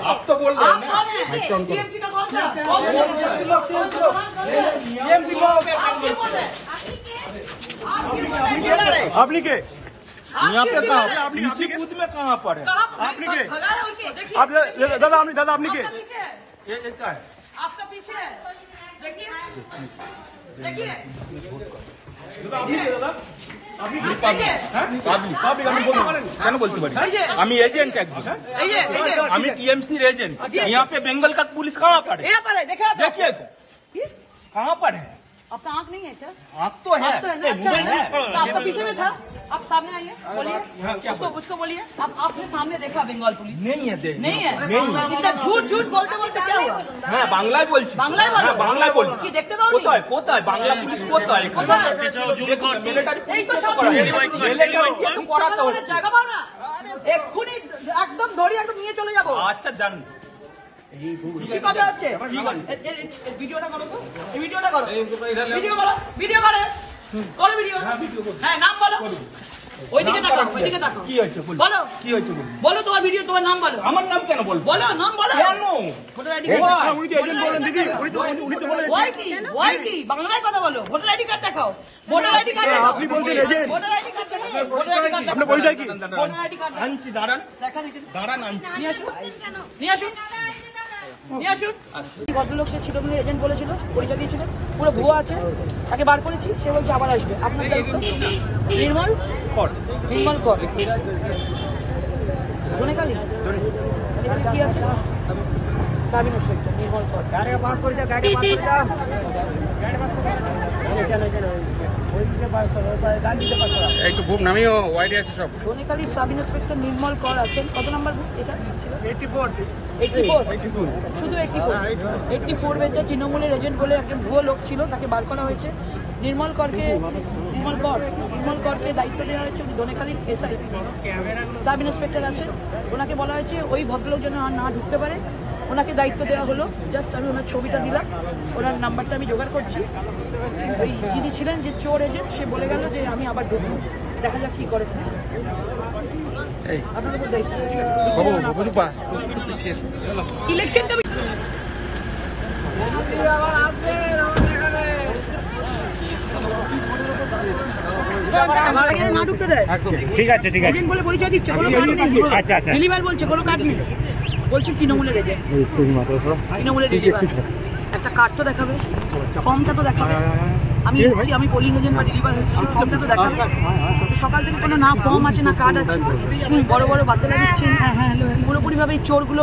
आप तो बोल रहे हैं ना टीएमसी का कौन सा आपने के यहाँ पे कहाँ इसी बूथ में कहाँ पर है आपने के आप दादा आपने के ये क्या है आपका पीछे है देखिए देखिए কেন বলতে পারি আমি এজেন্ট একজন আমি টিএমসি এজেंट यहाँ पे बंगाल का पुलिस कहाँ पर है देखिए कहाँ पर है आपका आँख नहीं है क्या आँख तो है तो आपका पीछे में था आप सामने आइए बोलिए उसको बोलिए आपने सामने देखा बंगाल पुलिस नहीं है नहीं है इतना झूठ बोलते बोलते क्या हुआ হ্যাঁ বাংলায় বলছি বাংলায় বলি কি দেখতে পাও কোথায় বাংলা পুলিশ কোথায় মিলিটারি করাতে হচ্ছে জায়গা পাও না এক্ষুনি একদম ধরে একদম নিয়ে চলে যাবো আচ্ছা জান কি কথা হচ্ছে ভিডিওটা করো তো এই ভিডিওটা করো ভিডিও করো ভিডিও হ্যাঁ নাম বলো ওইদিকে তাকাও কি হয়েছে বলো কি হয়েছে বলো তোমার ভিডিও তোমার নাম বলো আমার নাম কেন বলবো বলো নাম বলো কেন ভোটার আইডি কার্ড উনি তো এজেন্ট বলেন দিদি উনি তো বলেন ওয়াই কি বাংলায় কথা বলো ভোটার আইডি কার্ড দেখাও ভোটার আইডি কার্ড দেখাও আপনি বলছেন এজেন্ট ভোটার আইডি কার্ড দেখাও আপনার পরিচয় কি ভোটার আইডি কার্ড আনছি দাঁড়ান দেখান আনছি নিয়ে আসুন ভদ্রলোক সে ছিল বলে এজেন্ট বলেছিল পরিচয় দিয়েছিল পুরো ভুয়া আছে তাকে বার করেছি সে বলছে আবার আসবে আপনার নির্মল কর ধনেকালী কি আছে সাবিন ইন্সপেক্টর নির্মল কর গাড়ি পাস করে দাও একটু বুক নামিও ওয়াইডি আছে সব ধনেকালী সাবিন ইন্সপেক্টর নির্মল কর আছেন কত নাম্বার এটা ছিল 84 শুধু 84 বেজে তৃণমূলের এজেন্ট বলে একটা ভুয়ো লোক ছিল তাকে বার করা হয়েছে নির্মল করকে দায়িত্ব দেওয়া হয়েছে ধনেকালীর এসআই সাব ইন্সপেক্টর আছেন ওনাকে বলা হয়েছে ওই ভদ্রলোক যেন না ঢুকতে পারে ওনাকে দায়িত্ব দেওয়া হলো জাস্ট আমি ওনার ছবিটা দিলাম ওনার নাম্বারটা আমি জোগাড় করছি ওই যিনি ছিলেন যে চোর এজেন্ট সে বলে গেল যে আমি আবার ঢুকবো দেখা যাক কি করে আপনাদের উপর দায়িত্ব ইলেকশনটা না ঢুকতে দেয় ঠিক আছে এজেন্ট বলে পরিচয় দিচ্ছে কোনো কার্ড নেই আচ্ছা ডেলিভার বলছে কোনো কার্ড নেই বলছে তৃণমূলের এজেন্ট তৃণমূলের ডেলিভার একটা কার্ড তো দেখাবে ফর্মটা তো দেখাবে আমি এসেছি আমি পোলিং এজেন্ট বা ডেলিভার হয়েছি সেই ফর্মটা তো দেখাবে সকাল থেকে কোনো না ফর্ম আছে না কার্ড আছে বড় বড় বাতেলা দিচ্ছেন পুরোপুরিভাবে চোরগুলো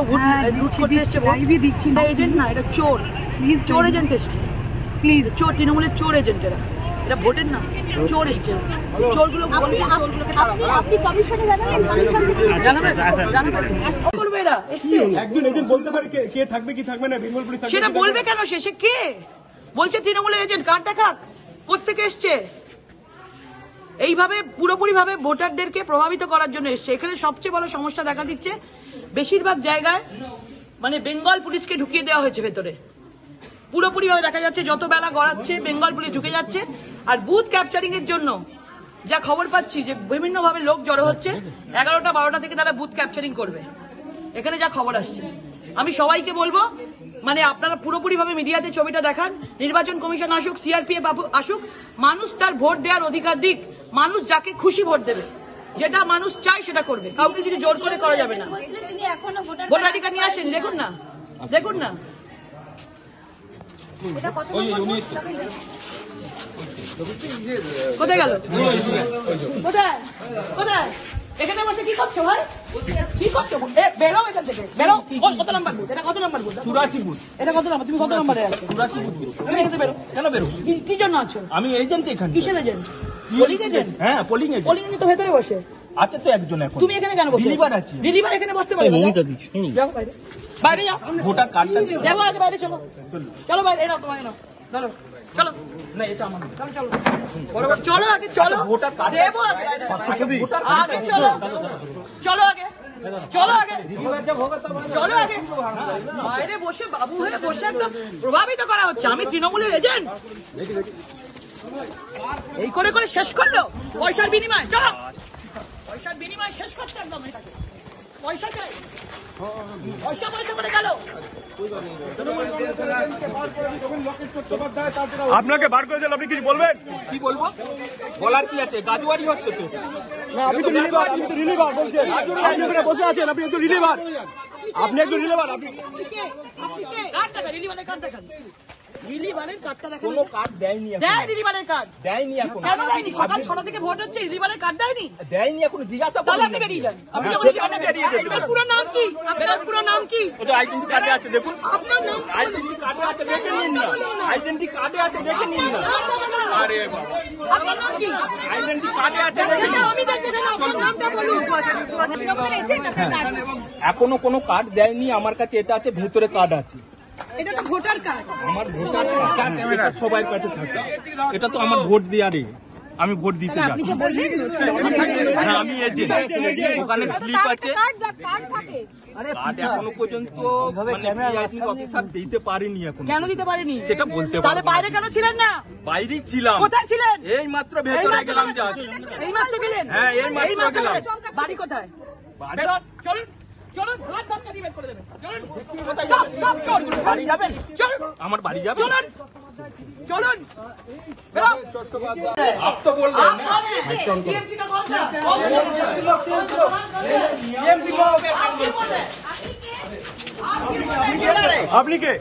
লুট করতে এসছে দিচ্ছি না এজেন্ট না এটা চোর প্লিজ চোর এজেন্ট এসছে প্লিজ চোর তৃণমূলের চোর এজেন্ট এটা ভোটের না চোর এসছে চোরগুলো আপনি কমিশনে করবে এরা এসছে একজন এজেন্ট বলতে পারে কে থাকবে কি থাকবে না বেঙ্গল পুলিশ সেটা বলবে কেন সে কে বলছে তৃণমূলের এজেন্ট কার্ড দেখা কোত্থেকে এসছে এইভাবে পুরোপুরি ভাবে ভোটারদেরকে প্রভাবিত করার জন্য এসছে এখানে সবচেয়ে বড় সমস্যা দেখা দিচ্ছে বেশিরভাগ জায়গায় মানে বেঙ্গল পুলিশকে ঢুকিয়ে দেওয়া হয়েছে ভেতরে পুরোপুরি ভাবে দেখা যাচ্ছে যত বেলা গড়াচ্ছে বেঙ্গল পুলিশ ঢুকে যাচ্ছে আর বুথ ক্যাপচারিং এর জন্য যা খবর পাচ্ছি যে বিভিন্ন ভাবে লোক জড়ো হচ্ছে 11টা 12টা থেকে তারা বুথ ক্যাপচারিং করবে এখানে যা খবর আসছে আমি সবাইকে বলবো মানে আপনারা পুরোপুরি ভাবে মিডিয়াতে ছবিটা দেখান নির্বাচন কমিশন আসুক সিআরপিএফ আসুক মানুষ তার ভোট দেওয়ার অধিকার দিক মানুষ যাকে খুশি ভোট দেবে যেটা মানুষ চায় সেটা করবে কাউকে কিছু জোর করে করা যাবে না ভোটার আইডি কার্ড নিয়ে আসেন দেখুন না কোথায় গেল কোথায় এখানে বসে কি করছো ভাই কি করছো বেরো এখান থেকে বেরো কত নাম্বার বুথ এটা কত নাম্বার বুথ 84 বুথ এটা কত নাম্বার তুমি কত নাম্বারে আছো 84 বুথ তুমি এখানে বেরো কেন বেরো কি জন্য আছো আমি এজেন্ট এখানে কিসের এজেন্ট পোলিং এজেন্ট হ্যাঁ পোলিং এজেন্ট তো ভেতরে বসে আচ্ছা তো একজন এখন তুমি এখানে কেন বসে ডেলিভার আছে ডেলিভার এখানে বসতে পারবে যাও বাইরে যাও ভোটার কার্ডটা যাবো আগে বাইরে চলো বাইরে এনাও তোমায় নাও চলো না এটা আমার চলো আগে চলো ভোটার কার্ড দেবো আগে চলো আগে বাইরে বসে বাবু হয়ে বসে একদম প্রভাবিত করা হচ্ছে আমি তৃণমূলের এজেন্ট এই করে শেষ করলো পয়সার বিনিময় চলো পয়সার বিনিময় শেষ করতে একদম এটাকে পয়সা চাই, পয়সা পয়সা করে গেল। আপনাকে বার করে দিল, আপনি কিছু বলবেন? কি বলবো, বলার কি আছে? গাজুয়ারি হচ্ছে তো। না, আপনি তো রিলিভার, আপনি তো রিলিভার বলছেন। আপনি ওখানে বসে আছেন, আপনি একটু রিলিভার, আপনি একটু রিলিভার। আপনি আপনি কে? কার্ড দেখান, রিলিভারের কার্ড দেখান, রিলিভারের কার্ডটা দেখান। কোনো কার্ড দেয়নি এখন। দেয় রিলিভারের কার্ড? দেয়নি এখন। কেন দেয়নি? সকাল 6টা থেকে ভোট হচ্ছে, রিলিভারের কার্ড দেয়নি? দেয়নি এখন, জিজ্ঞাসা তাহলে করুন আপনি না। বেরিয়ে যান। আপনি হ্যাঁ, যখন সেখানে বেরিয়ে যেতে আপনার পারেন। পুরো নাম কি? আপনার পুরো নাম কি? ওটা আইডেন্টি কার্ডে আছে, দেখুন। আপনার নাম? আইডেন্টি কার্ডে আছে, দেখে নিন না। আইডেন্টি কার্ডে আছে, দেখে নিন না। আরে বাবা, আপনার নাম কি? আইডেন্টি কার্ডে আছে, দেখে সেটা নিন। আমি দেখছি না, আপনার নামটা বলুন। এখনো কোনো কার্ড দেয়নি আমার কাছে, এটা আছে, ভেতরে কার্ড আছে। এটা তো ভোটার কার্ড। আমার ভোটার কার্ড এটা সবার কাছে থাকে। এটা তো আমার ভোট দেওয়ারই, আমি ভোট দিতে যাই। হ্যাঁ, আমি এজেন্ট, ওখানে স্লিপ আছে। কার্ড এখনো পর্যন্ত অফিসার দিতে পারেনি এখন। কেন দিতে পারেনি? সেটা বলতে তাহলে পারবো না। বাইরে কেন ছিলেন না? বাইরেই ছিলাম। কোথায় ছিলেন? এই মাত্র ভেতরে গেলাম যা। এই মাত্র গেলেন? হ্যাঁ, এই মাত্র গেলাম। বাড়ি কোথায়? বাড়ি- বেরোন, চলুন চলুন, হাত ধাক্কা দিয়ে বের করে দেবেন। চলুন, কোথায় যাবেন? চল, বাড়ি যাবেন? চলুন, আমার বাড়ি যাবে। চলুন, চলুন, বেরোন। आप तो बोल रहे हैं ना। TMC का कौन सा? TMC लोग आप क्या बोल रहे हैं? আপনি কে?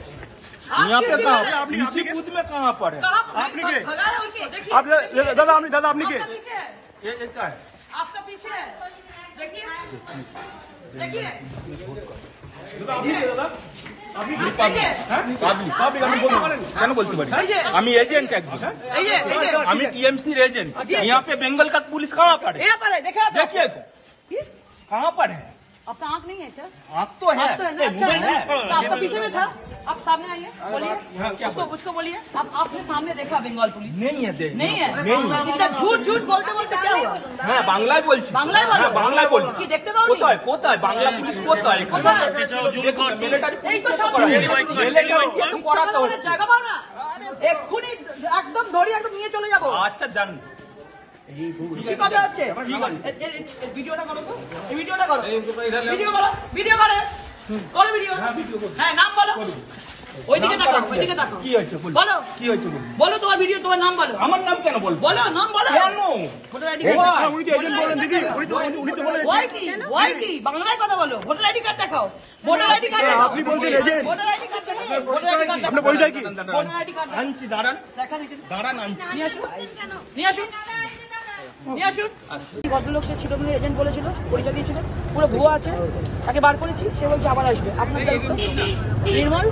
यहाँ पे कहाँ? আপনি इसी बूथ में कहाँ पर है? আপনি কে? भगाया उसको, देखिए। আপনি দাদা আপনি কে? आपका पीछे है, ये क्या है? आपका पीछे है, देखिए, देखिए, देखिए। পাবলিক আপনি বলতে পারেন? কেন বলতে পারি? এই যে। আমি এজেন্ট একজন। এই যে, এই যে, আমি टीएमसी एजेंट। यहाँ पे बंगाल का पुलिस कहाँ पर है? यहाँ पर है, देखा आपने? देखिए तो, कहाँ पर है? आपका आँख नहीं है क्या? आँख तो है। आप तो है ना, अच्छा है ना? तो आपका पीछे में था, आप सामने आइए, बोलिए, उसको बोलिए, आपने सामने देखा बंगाल पुलिस? नहीं है, देख नहीं है? नहीं है। इतना झूठ झूठ बोलते बोलते क्या हुआ? হ্যাঁ, বাংলায় বলছি। বাংলায় বলো? হ্যাঁ, বাংলায় বলি। কি দেখতে পাওনি? কোথায় কোথায় বাংলা পুলিশ কোথায়? কোথায়? মিলিটারি এই তো সব মিলিটারি চেক করাতে বলে হচ্ছে। জায়গা পাও না? এক্ষুনি একদম ধরে একদম নিয়ে চলে যাবো। আচ্ছা, জান। কি কথা হচ্ছে? এই ভিডিওটা করো তো, এই ভিডিওটা করো, ভিডিও করো, ভিডিও করে করো, ভিডিও। হ্যাঁ, নাম বলো। ওইদিকে তাকাও, ওইদিকে তাকাও। কি হয়েছে বল? বলো, কি হয়েছে বল? বলো তোমার ভিডিও, তোমার নাম বলো। আমার নাম কেন বলবো? বলো, নাম বলো। কেন? ভোটার আইডি ও, কার্ড। উনি তো এজেন্ট বলেন দিদি, উনি তো বলেন। ওয়াই কি? ওয়াই কি? বাংলায় কথা বলো। ভোটার আইডি কার্ড দেখাও। ভোটার আইডি কার্ড দেখাও। আপনি বলছেন এজেন্ট। ভোটার আইডি কার্ড দেখাও। ভোটার আইডি কার্ড আপনার দেখাও। পরিচয় কি? ভোটার আইডি কার্ড আনছি, দাঁড়ান দেখান এখানে। দাঁড়ান, আনছি। নিয়ে আসুন, নিয়ে আসুন, নিয়ে আসুন। ভদ্রলোক সে ছিল বলে এজেন্ট বলেছিল, পরিচয় দিয়েছিল, পুরো ভুয়া আছে, তাকে বার করেছি, সে বলছে আবার আসবে। আপনার দায়িত্ব নির্মল।